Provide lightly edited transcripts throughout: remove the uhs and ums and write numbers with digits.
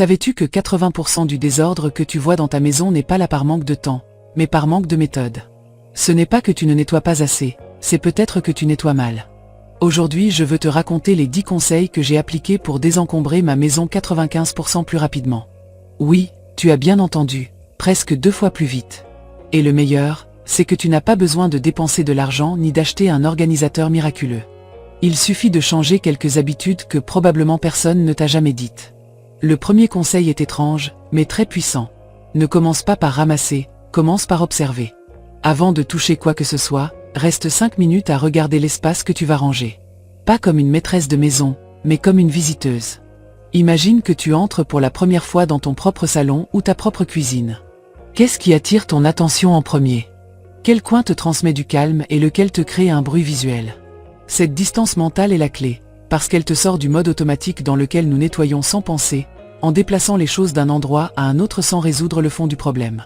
Savais-tu que 80% du désordre que tu vois dans ta maison n'est pas là par manque de temps, mais par manque de méthode? Ce n'est pas que tu ne nettoies pas assez, c'est peut-être que tu nettoies mal. Aujourd'hui, je veux te raconter les 10 conseils que j'ai appliqués pour désencombrer ma maison 95% plus rapidement. Oui, tu as bien entendu, presque 2 fois plus vite. Et le meilleur, c'est que tu n'as pas besoin de dépenser de l'argent ni d'acheter un organisateur miraculeux. Il suffit de changer quelques habitudes que probablement personne ne t'a jamais dites. Le premier conseil est étrange, mais très puissant. Ne commence pas par ramasser, commence par observer. Avant de toucher quoi que ce soit, reste 5 minutes à regarder l'espace que tu vas ranger. Pas comme une maîtresse de maison, mais comme une visiteuse. Imagine que tu entres pour la première fois dans ton propre salon ou ta propre cuisine. Qu'est-ce qui attire ton attention en premier? Quel coin te transmet du calme et lequel te crée un bruit visuel? Cette distance mentale est la clé, parce qu'elle te sort du mode automatique dans lequel nous nettoyons sans penser, en déplaçant les choses d'un endroit à un autre sans résoudre le fond du problème.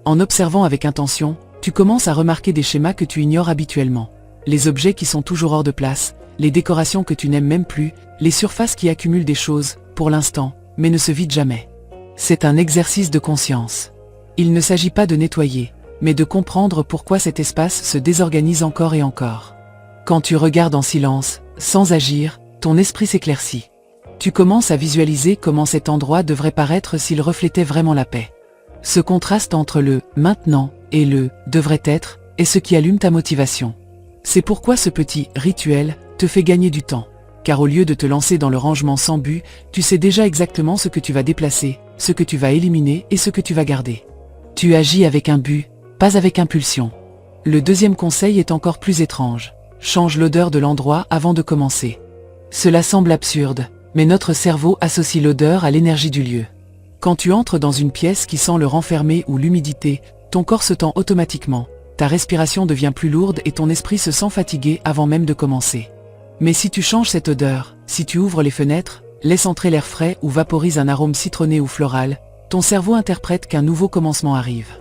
En observant avec intention, tu commences à remarquer des schémas que tu ignores habituellement. Les objets qui sont toujours hors de place, les décorations que tu n'aimes même plus, les surfaces qui accumulent des choses, pour l'instant, mais ne se vident jamais. C'est un exercice de conscience. Il ne s'agit pas de nettoyer, mais de comprendre pourquoi cet espace se désorganise encore et encore. Quand tu regardes en silence, sans agir, ton esprit s'éclaircit. Tu commences à visualiser comment cet endroit devrait paraître s'il reflétait vraiment la paix. Ce contraste entre le « maintenant » et le « devrait être » est ce qui allume ta motivation. C'est pourquoi ce petit « rituel » te fait gagner du temps. Car au lieu de te lancer dans le rangement sans but, tu sais déjà exactement ce que tu vas déplacer, ce que tu vas éliminer et ce que tu vas garder. Tu agis avec un but, pas avec impulsion. Le deuxième conseil est encore plus étrange. Change l'odeur de l'endroit avant de commencer. Cela semble absurde, mais notre cerveau associe l'odeur à l'énergie du lieu. Quand tu entres dans une pièce qui sent le renfermé ou l'humidité, ton corps se tend automatiquement, ta respiration devient plus lourde et ton esprit se sent fatigué avant même de commencer. Mais si tu changes cette odeur, si tu ouvres les fenêtres, laisses entrer l'air frais ou vaporises un arôme citronné ou floral, ton cerveau interprète qu'un nouveau commencement arrive.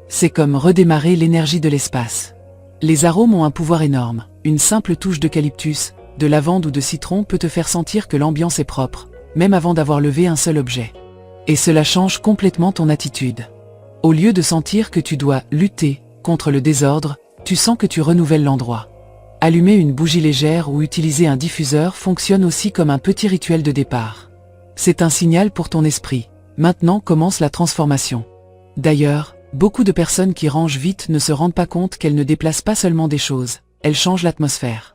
C'est comme redémarrer l'énergie de l'espace. Les arômes ont un pouvoir énorme. Une simple touche d'eucalyptus, de lavande ou de citron peut te faire sentir que l'ambiance est propre, même avant d'avoir levé un seul objet. Et cela change complètement ton attitude. Au lieu de sentir que tu dois lutter contre le désordre, tu sens que tu renouvelles l'endroit. Allumer une bougie légère ou utiliser un diffuseur fonctionne aussi comme un petit rituel de départ. C'est un signal pour ton esprit. Maintenant commence la transformation. D'ailleurs, beaucoup de personnes qui rangent vite ne se rendent pas compte qu'elles ne déplacent pas seulement des choses, elles changent l'atmosphère.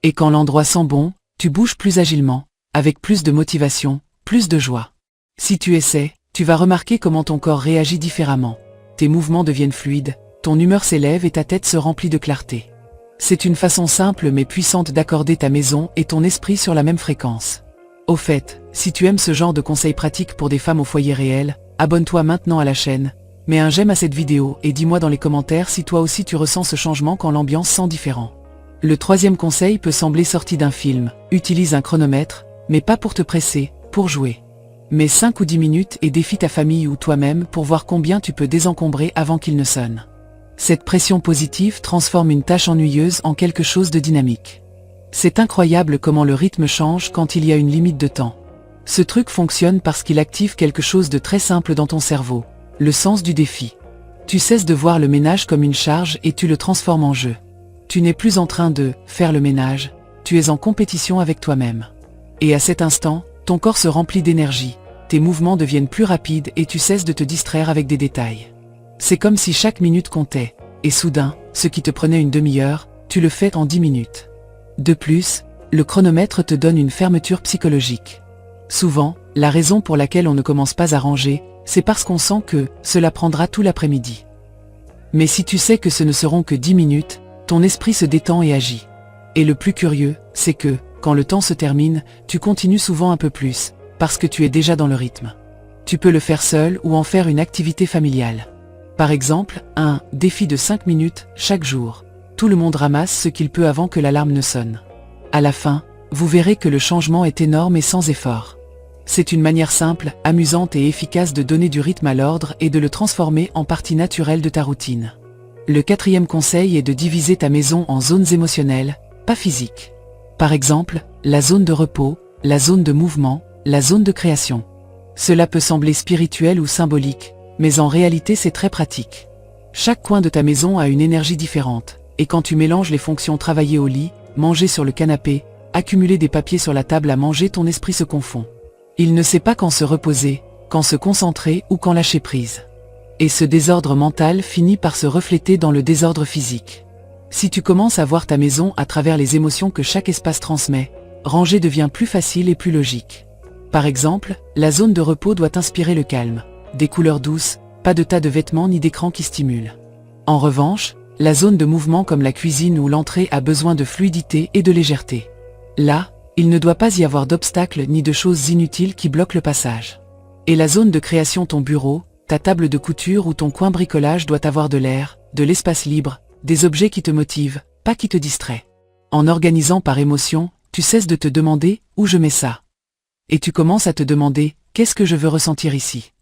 Et quand l'endroit sent bon, tu bouges plus agilement, avec plus de motivation, plus de joie. Si tu essaies, tu vas remarquer comment ton corps réagit différemment. Tes mouvements deviennent fluides, ton humeur s'élève et ta tête se remplit de clarté. C'est une façon simple mais puissante d'accorder ta maison et ton esprit sur la même fréquence. Au fait, si tu aimes ce genre de conseils pratiques pour des femmes au foyer réel, abonne-toi maintenant à la chaîne, mets un j'aime à cette vidéo et dis-moi dans les commentaires si toi aussi tu ressens ce changement quand l'ambiance sent différent. Le troisième conseil peut sembler sorti d'un film. Utilise un chronomètre, mais pas pour te presser, pour jouer. Mets 5 ou 10 minutes et défie ta famille ou toi-même pour voir combien tu peux désencombrer avant qu'il ne sonne. Cette pression positive transforme une tâche ennuyeuse en quelque chose de dynamique. C'est incroyable comment le rythme change quand il y a une limite de temps. Ce truc fonctionne parce qu'il active quelque chose de très simple dans ton cerveau, le sens du défi. Tu cesses de voir le ménage comme une charge et tu le transformes en jeu. Tu n'es plus en train de faire le ménage, tu es en compétition avec toi-même. Et à cet instant, ton corps se remplit d'énergie, tes mouvements deviennent plus rapides et tu cesses de te distraire avec des détails. C'est comme si chaque minute comptait, et soudain, ce qui te prenait une demi-heure, tu le fais en 10 minutes. De plus, le chronomètre te donne une fermeture psychologique. Souvent, la raison pour laquelle on ne commence pas à ranger, c'est parce qu'on sent que cela prendra tout l'après-midi. Mais si tu sais que ce ne seront que 10 minutes, ton esprit se détend et agit. Et le plus curieux, c'est que, quand le temps se termine, tu continues souvent un peu plus, parce que tu es déjà dans le rythme. Tu peux le faire seul ou en faire une activité familiale. Par exemple, un défi de 5 minutes chaque jour. Tout le monde ramasse ce qu'il peut avant que l'alarme ne sonne. À la fin, vous verrez que le changement est énorme et sans effort. C'est une manière simple, amusante et efficace de donner du rythme à l'ordre et de le transformer en partie naturelle de ta routine. Le quatrième conseil est de diviser ta maison en zones émotionnelles, pas physiques. Par exemple, la zone de repos, la zone de mouvement, la zone de création. Cela peut sembler spirituel ou symbolique, mais en réalité c'est très pratique. Chaque coin de ta maison a une énergie différente, et quand tu mélanges les fonctions travailler au lit, manger sur le canapé, accumuler des papiers sur la table à manger, ton esprit se confond. Il ne sait pas quand se reposer, quand se concentrer ou quand lâcher prise. Et ce désordre mental finit par se refléter dans le désordre physique. Si tu commences à voir ta maison à travers les émotions que chaque espace transmet, ranger devient plus facile et plus logique. Par exemple, la zone de repos doit inspirer le calme, des couleurs douces, pas de tas de vêtements ni d'écran qui stimulent. En revanche, la zone de mouvement comme la cuisine ou l'entrée a besoin de fluidité et de légèreté. Là, il ne doit pas y avoir d'obstacles ni de choses inutiles qui bloquent le passage. Et la zone de création, ton bureau, ta table de couture ou ton coin bricolage doit avoir de l'air, de l'espace libre, des objets qui te motivent, pas qui te distraient. En organisant par émotion, tu cesses de te demander « où je mets ça ?» et tu commences à te demander « qu'est-ce que je veux ressentir ici ?»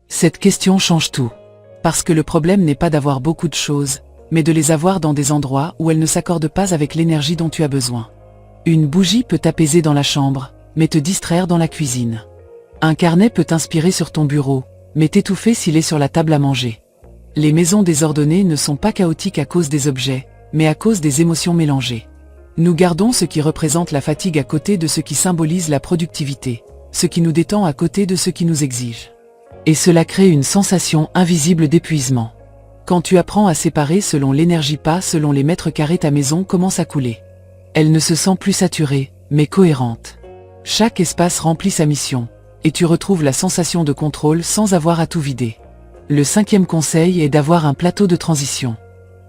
Cette question change tout. Parce que le problème n'est pas d'avoir beaucoup de choses, mais de les avoir dans des endroits où elles ne s'accordent pas avec l'énergie dont tu as besoin. Une bougie peut t'apaiser dans la chambre, mais te distraire dans la cuisine. Un carnet peut t'inspirer sur ton bureau, mais t'étouffer s'il est sur la table à manger. Les maisons désordonnées ne sont pas chaotiques à cause des objets, mais à cause des émotions mélangées. Nous gardons ce qui représente la fatigue à côté de ce qui symbolise la productivité, ce qui nous détend à côté de ce qui nous exige. Et cela crée une sensation invisible d'épuisement. Quand tu apprends à séparer selon l'énergie, pas selon les mètres carrés, ta maison commence à couler. Elle ne se sent plus saturée, mais cohérente. Chaque espace remplit sa mission, et tu retrouves la sensation de contrôle sans avoir à tout vider. Le 5e conseil est d'avoir un plateau de transition.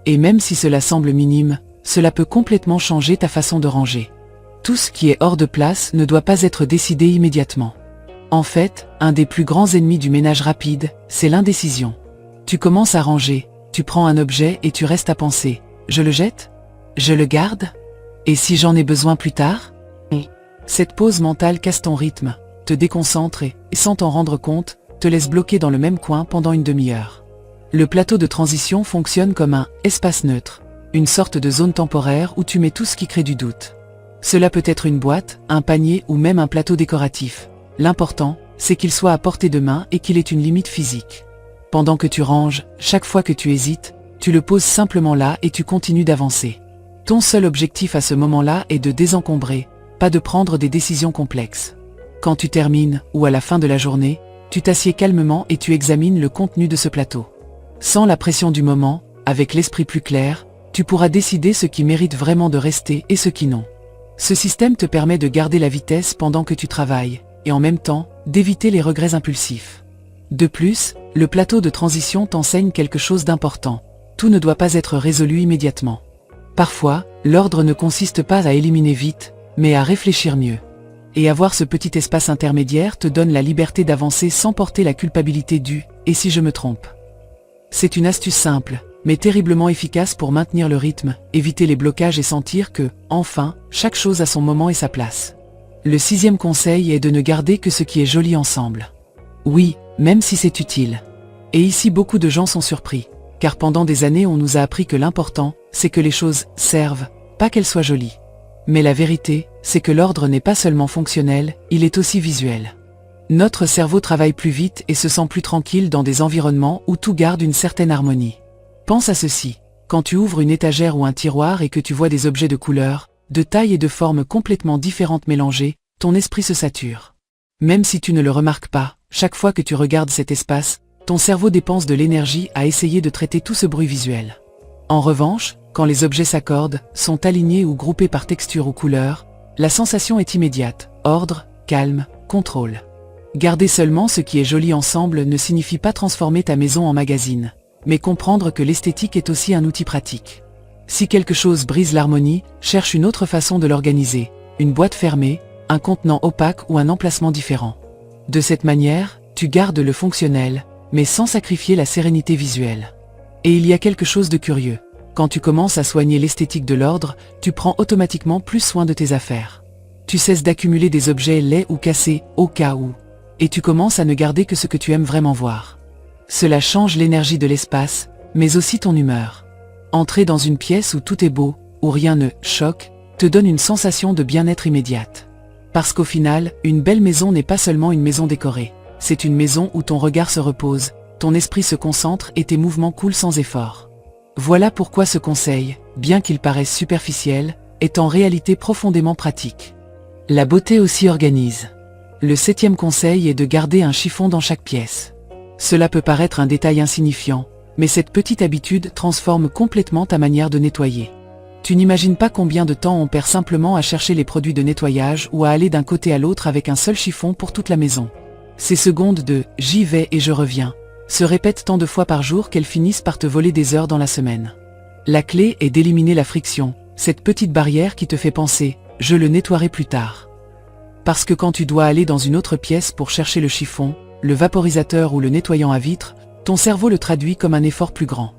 Et même si cela semble minime, cela peut complètement changer ta façon de ranger. Tout ce qui est hors de place ne doit pas être décidé immédiatement. En fait, un des plus grands ennemis du ménage rapide, c'est l'indécision. Tu commences à ranger, tu prends un objet et tu restes à penser. Je le jette? Je le garde? Et si j'en ai besoin plus tard? Cette pause mentale casse ton rythme, te déconcentre et, sans t'en rendre compte, te laisse bloquer dans le même coin pendant une demi-heure. Le plateau de transition fonctionne comme un espace neutre, une sorte de zone temporaire où tu mets tout ce qui crée du doute. Cela peut être une boîte, un panier ou même un plateau décoratif. L'important, c'est qu'il soit à portée de main et qu'il ait une limite physique. Pendant que tu ranges, chaque fois que tu hésites, tu le poses simplement là et tu continues d'avancer. Ton seul objectif à ce moment-là est de désencombrer, pas de prendre des décisions complexes. Quand tu termines, ou à la fin de la journée, tu t'assieds calmement et tu examines le contenu de ce plateau. Sans la pression du moment, avec l'esprit plus clair, tu pourras décider ce qui mérite vraiment de rester et ce qui non. Ce système te permet de garder la vitesse pendant que tu travailles, et en même temps, d'éviter les regrets impulsifs. De plus, le plateau de transition t'enseigne quelque chose d'important. Tout ne doit pas être résolu immédiatement. Parfois, l'ordre ne consiste pas à éliminer vite, mais à réfléchir mieux. Et avoir ce petit espace intermédiaire te donne la liberté d'avancer sans porter la culpabilité du « et si je me trompe ». C'est une astuce simple, mais terriblement efficace pour maintenir le rythme, éviter les blocages et sentir que, enfin, chaque chose a son moment et sa place. Le 6e conseil est de ne garder que ce qui est joli ensemble. Oui, même si c'est utile. Et ici beaucoup de gens sont surpris, car pendant des années on nous a appris que l'important, c'est que les choses servent, pas qu'elles soient jolies. Mais la vérité, c'est que l'ordre n'est pas seulement fonctionnel, il est aussi visuel. Notre cerveau travaille plus vite et se sent plus tranquille dans des environnements où tout garde une certaine harmonie. Pense à ceci, quand tu ouvres une étagère ou un tiroir et que tu vois des objets de couleurs, de tailles et de formes complètement différentes mélangées, ton esprit se sature. Même si tu ne le remarques pas, chaque fois que tu regardes cet espace, ton cerveau dépense de l'énergie à essayer de traiter tout ce bruit visuel. En revanche, quand les objets s'accordent, sont alignés ou groupés par texture ou couleur, la sensation est immédiate, ordre, calme, contrôle. Garder seulement ce qui est joli ensemble ne signifie pas transformer ta maison en magazine, mais comprendre que l'esthétique est aussi un outil pratique. Si quelque chose brise l'harmonie, cherche une autre façon de l'organiser, une boîte fermée, un contenant opaque ou un emplacement différent. De cette manière, tu gardes le fonctionnel, mais sans sacrifier la sérénité visuelle. Et il y a quelque chose de curieux. Quand tu commences à soigner l'esthétique de l'ordre, tu prends automatiquement plus soin de tes affaires. Tu cesses d'accumuler des objets laids ou cassés, au cas où. Et tu commences à ne garder que ce que tu aimes vraiment voir. Cela change l'énergie de l'espace, mais aussi ton humeur. Entrer dans une pièce où tout est beau, où rien ne choque, te donne une sensation de bien-être immédiate. Parce qu'au final, une belle maison n'est pas seulement une maison décorée. c'est une maison où ton regard se repose, ton esprit se concentre et tes mouvements coulent sans effort. Voilà pourquoi ce conseil, bien qu'il paraisse superficiel, est en réalité profondément pratique. La beauté aussi organise. Le 7e conseil est de garder un chiffon dans chaque pièce. Cela peut paraître un détail insignifiant, mais cette petite habitude transforme complètement ta manière de nettoyer. Tu n'imagines pas combien de temps on perd simplement à chercher les produits de nettoyage ou à aller d'un côté à l'autre avec un seul chiffon pour toute la maison. Ces secondes de « j'y vais et je reviens » se répètent tant de fois par jour qu'elles finissent par te voler des heures dans la semaine. La clé est d'éliminer la friction, cette petite barrière qui te fait penser « je le nettoierai plus tard ». Parce que quand tu dois aller dans une autre pièce pour chercher le chiffon, le vaporisateur ou le nettoyant à vitre, ton cerveau le traduit comme un effort plus grand.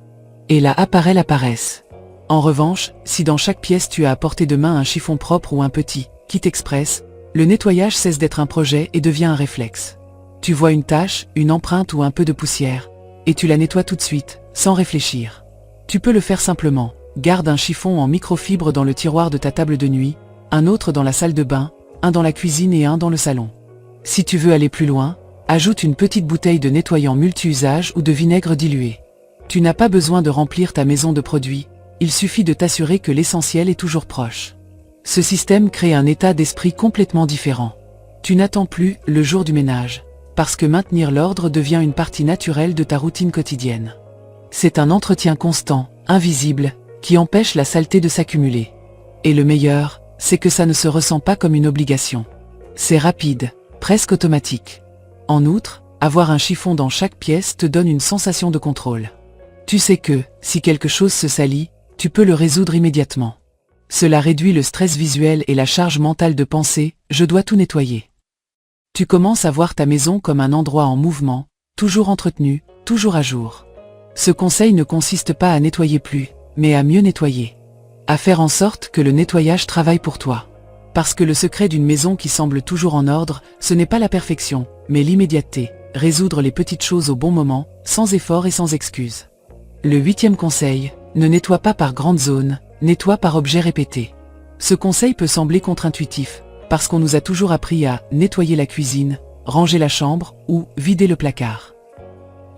Et là apparaît la paresse. En revanche, si dans chaque pièce tu as à portée de main un chiffon propre ou un petit kit express, le nettoyage cesse d'être un projet et devient un réflexe. Tu vois une tache, une empreinte ou un peu de poussière, et tu la nettoies tout de suite, sans réfléchir. Tu peux le faire simplement. Garde un chiffon en microfibre dans le tiroir de ta table de nuit, un autre dans la salle de bain, un dans la cuisine et un dans le salon. Si tu veux aller plus loin, ajoute une petite bouteille de nettoyant multi-usage ou de vinaigre dilué. Tu n'as pas besoin de remplir ta maison de produits, il suffit de t'assurer que l'essentiel est toujours proche. Ce système crée un état d'esprit complètement différent. Tu n'attends plus le jour du ménage, parce que maintenir l'ordre devient une partie naturelle de ta routine quotidienne. C'est un entretien constant, invisible, qui empêche la saleté de s'accumuler. Et le meilleur, c'est que ça ne se ressent pas comme une obligation. C'est rapide, presque automatique. En outre, avoir un chiffon dans chaque pièce te donne une sensation de contrôle. Tu sais que, si quelque chose se salit, tu peux le résoudre immédiatement. Cela réduit le stress visuel et la charge mentale de penser « je dois tout nettoyer ». Tu commences à voir ta maison comme un endroit en mouvement, toujours entretenu, toujours à jour. Ce conseil ne consiste pas à nettoyer plus, mais à mieux nettoyer. À faire en sorte que le nettoyage travaille pour toi. Parce que le secret d'une maison qui semble toujours en ordre, ce n'est pas la perfection, mais l'immédiateté, résoudre les petites choses au bon moment, sans effort et sans excuse. Le 8e conseil, ne nettoie pas par grandes zones, nettoie par objets répétés. Ce conseil peut sembler contre-intuitif, parce qu'on nous a toujours appris à nettoyer la cuisine, ranger la chambre ou vider le placard.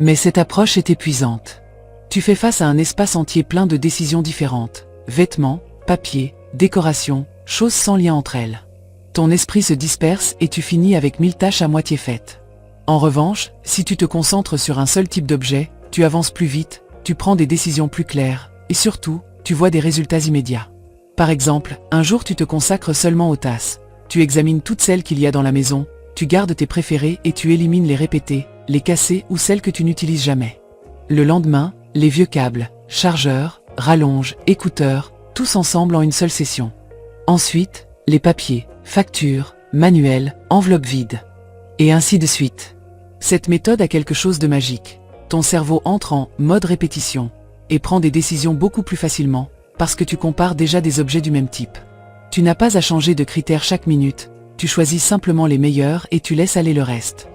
Mais cette approche est épuisante. Tu fais face à un espace entier plein de décisions différentes, vêtements, papier, décorations, choses sans lien entre elles. Ton esprit se disperse et tu finis avec 1000 tâches à moitié faites. En revanche, si tu te concentres sur un seul type d'objet, tu avances plus vite, tu prends des décisions plus claires, et surtout, tu vois des résultats immédiats. Par exemple, un jour tu te consacres seulement aux tasses. Tu examines toutes celles qu'il y a dans la maison, tu gardes tes préférées et tu élimines les répétées, les cassées ou celles que tu n'utilises jamais. Le lendemain, les vieux câbles, chargeurs, rallonges, écouteurs, tous ensemble en une seule session. Ensuite, les papiers, factures, manuels, enveloppes vides. Et ainsi de suite. Cette méthode a quelque chose de magique. Ton cerveau entre en mode répétition et prend des décisions beaucoup plus facilement parce que tu compares déjà des objets du même type. Tu n'as pas à changer de critères chaque minute, tu choisis simplement les meilleurs et tu laisses aller le reste.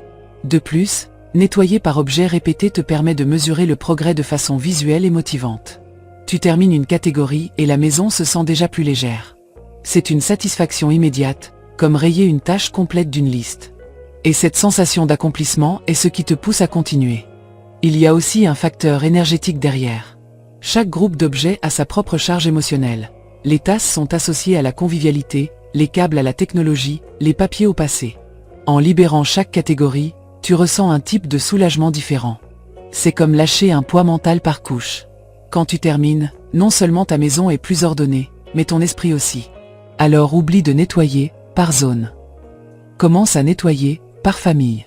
De plus, nettoyer par objet répété te permet de mesurer le progrès de façon visuelle et motivante. Tu termines une catégorie et la maison se sent déjà plus légère. C'est une satisfaction immédiate, comme rayer une tâche complète d'une liste. Et cette sensation d'accomplissement est ce qui te pousse à continuer. Il y a aussi un facteur énergétique derrière. Chaque groupe d'objets a sa propre charge émotionnelle. Les tasses sont associées à la convivialité, les câbles à la technologie, les papiers au passé. En libérant chaque catégorie, tu ressens un type de soulagement différent. C'est comme lâcher un poids mental par couche. Quand tu termines, non seulement ta maison est plus ordonnée, mais ton esprit aussi. Alors oublie de nettoyer, par zone. Commence à nettoyer, par famille.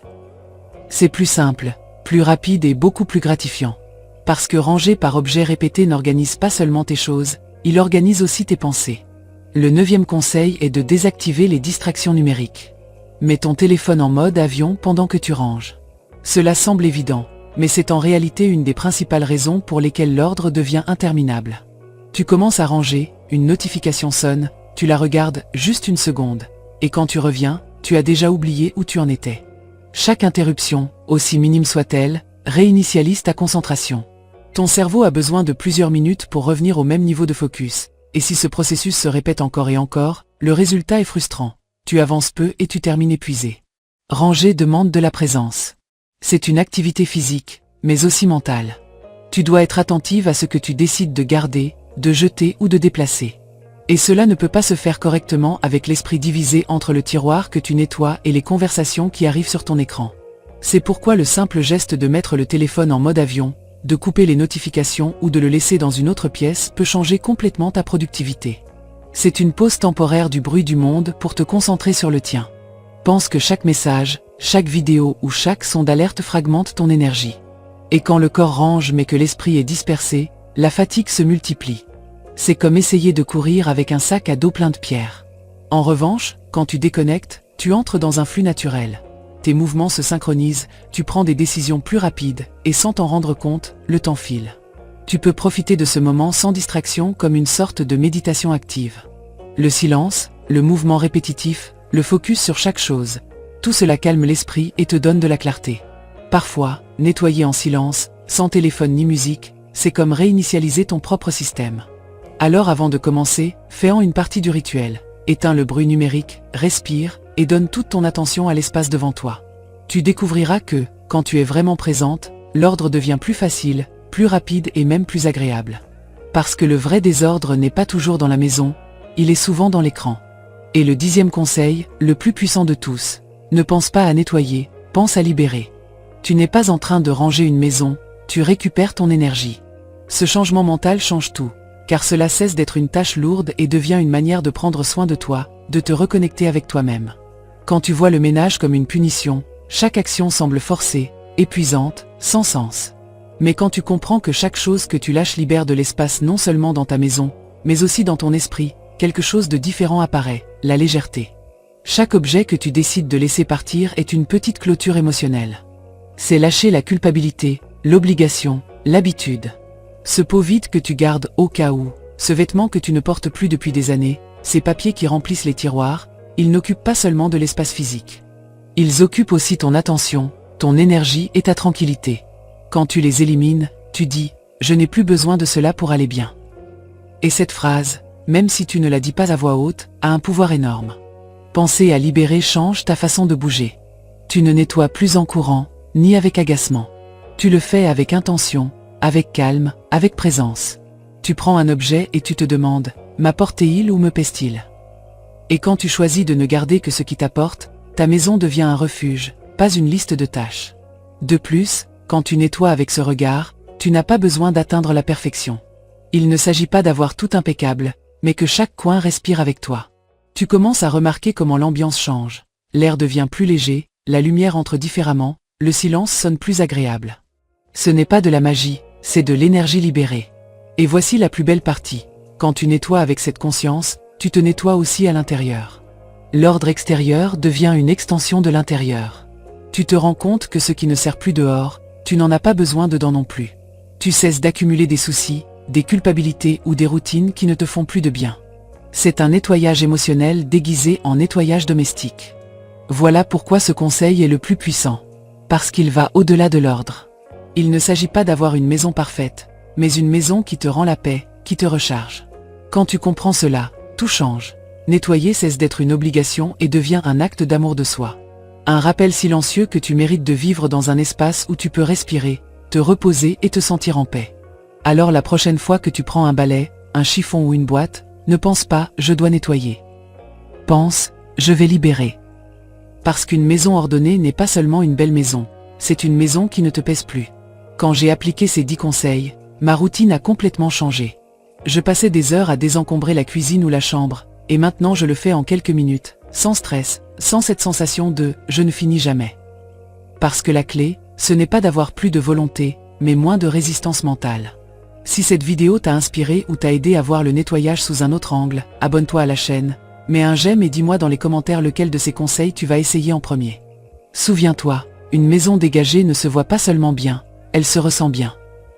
C'est plus simple, plus rapide et beaucoup plus gratifiant. Parce que ranger par objet répété n'organise pas seulement tes choses, il organise aussi tes pensées. Le 9e conseil est de désactiver les distractions numériques. Mets ton téléphone en mode avion pendant que tu ranges. Cela semble évident, mais c'est en réalité une des principales raisons pour lesquelles l'ordre devient interminable. Tu commences à ranger, une notification sonne, tu la regardes juste une seconde, et quand tu reviens, tu as déjà oublié où tu en étais. Chaque interruption, aussi minime soit-elle, réinitialise ta concentration. Ton cerveau a besoin de plusieurs minutes pour revenir au même niveau de focus, et si ce processus se répète encore et encore, le résultat est frustrant. Tu avances peu et tu termines épuisé. Ranger demande de la présence. C'est une activité physique, mais aussi mentale. Tu dois être attentive à ce que tu décides de garder, de jeter ou de déplacer. Et cela ne peut pas se faire correctement avec l'esprit divisé entre le tiroir que tu nettoies et les conversations qui arrivent sur ton écran. C'est pourquoi le simple geste de mettre le téléphone en mode avion, de couper les notifications ou de le laisser dans une autre pièce peut changer complètement ta productivité. C'est une pause temporaire du bruit du monde pour te concentrer sur le tien. Pense que chaque message, chaque vidéo ou chaque son d'alerte fragmente ton énergie. Et quand le corps range mais que l'esprit est dispersé, la fatigue se multiplie. C'est comme essayer de courir avec un sac à dos plein de pierres. En revanche, quand tu déconnectes, tu entres dans un flux naturel. Tes mouvements se synchronisent, tu prends des décisions plus rapides, et sans t'en rendre compte, le temps file. Tu peux profiter de ce moment sans distraction comme une sorte de méditation active. Le silence, le mouvement répétitif, le focus sur chaque chose, tout cela calme l'esprit et te donne de la clarté. Parfois, nettoyer en silence, sans téléphone ni musique, c'est comme réinitialiser ton propre système. Alors avant de commencer, fais-en une partie du rituel. Éteins le bruit numérique, respire, et donne toute ton attention à l'espace devant toi. Tu découvriras que, quand tu es vraiment présente, l'ordre devient plus facile, plus rapide et même plus agréable. Parce que le vrai désordre n'est pas toujours dans la maison, il est souvent dans l'écran. Et le 10e conseil, le plus puissant de tous, ne pense pas à nettoyer, pense à libérer. Tu n'es pas en train de ranger une maison, tu récupères ton énergie. Ce changement mental change tout. Car cela cesse d'être une tâche lourde et devient une manière de prendre soin de toi, de te reconnecter avec toi-même. Quand tu vois le ménage comme une punition, chaque action semble forcée, épuisante, sans sens. Mais quand tu comprends que chaque chose que tu lâches libère de l'espace non seulement dans ta maison, mais aussi dans ton esprit, quelque chose de différent apparaît, la légèreté. Chaque objet que tu décides de laisser partir est une petite clôture émotionnelle. C'est lâcher la culpabilité, l'obligation, l'habitude. Ce pot vide que tu gardes au cas où, ce vêtement que tu ne portes plus depuis des années, ces papiers qui remplissent les tiroirs, ils n'occupent pas seulement de l'espace physique. Ils occupent aussi ton attention, ton énergie et ta tranquillité. Quand tu les élimines, tu dis « Je n'ai plus besoin de cela pour aller bien ». Et cette phrase, même si tu ne la dis pas à voix haute, a un pouvoir énorme. Penser à libérer change ta façon de bouger. Tu ne nettoies plus en courant, ni avec agacement. Tu le fais avec intention, avec calme, avec présence. Tu prends un objet et tu te demandes « M'apporte-t-il ou me pèse-t-il » Et quand tu choisis de ne garder que ce qui t'apporte, ta maison devient un refuge, pas une liste de tâches. De plus, quand tu nettoies avec ce regard, tu n'as pas besoin d'atteindre la perfection. Il ne s'agit pas d'avoir tout impeccable, mais que chaque coin respire avec toi. Tu commences à remarquer comment l'ambiance change. L'air devient plus léger, la lumière entre différemment, le silence sonne plus agréable. Ce n'est pas de la magie, c'est de l'énergie libérée. Et voici la plus belle partie. Quand tu nettoies avec cette conscience, tu te nettoies aussi à l'intérieur. L'ordre extérieur devient une extension de l'intérieur. Tu te rends compte que ce qui ne sert plus dehors, tu n'en as pas besoin dedans non plus. Tu cesses d'accumuler des soucis, des culpabilités ou des routines qui ne te font plus de bien. C'est un nettoyage émotionnel déguisé en nettoyage domestique. Voilà pourquoi ce conseil est le plus puissant. Parce qu'il va au-delà de l'ordre. Il ne s'agit pas d'avoir une maison parfaite, mais une maison qui te rend la paix, qui te recharge. Quand tu comprends cela, tout change. Nettoyer cesse d'être une obligation et devient un acte d'amour de soi. Un rappel silencieux que tu mérites de vivre dans un espace où tu peux respirer, te reposer et te sentir en paix. Alors la prochaine fois que tu prends un balai, un chiffon ou une boîte, ne pense pas « je dois nettoyer ». Pense « je vais libérer ». Parce qu'une maison ordonnée n'est pas seulement une belle maison, c'est une maison qui ne te pèse plus. Quand j'ai appliqué ces 10 conseils, ma routine a complètement changé. Je passais des heures à désencombrer la cuisine ou la chambre, et maintenant je le fais en quelques minutes, sans stress, sans cette sensation de « je ne finis jamais ». Parce que la clé, ce n'est pas d'avoir plus de volonté, mais moins de résistance mentale. Si cette vidéo t'a inspiré ou t'a aidé à voir le nettoyage sous un autre angle, abonne-toi à la chaîne, mets un j'aime et dis-moi dans les commentaires lequel de ces conseils tu vas essayer en premier. Souviens-toi, une maison dégagée ne se voit pas seulement bien, elle se ressent bien.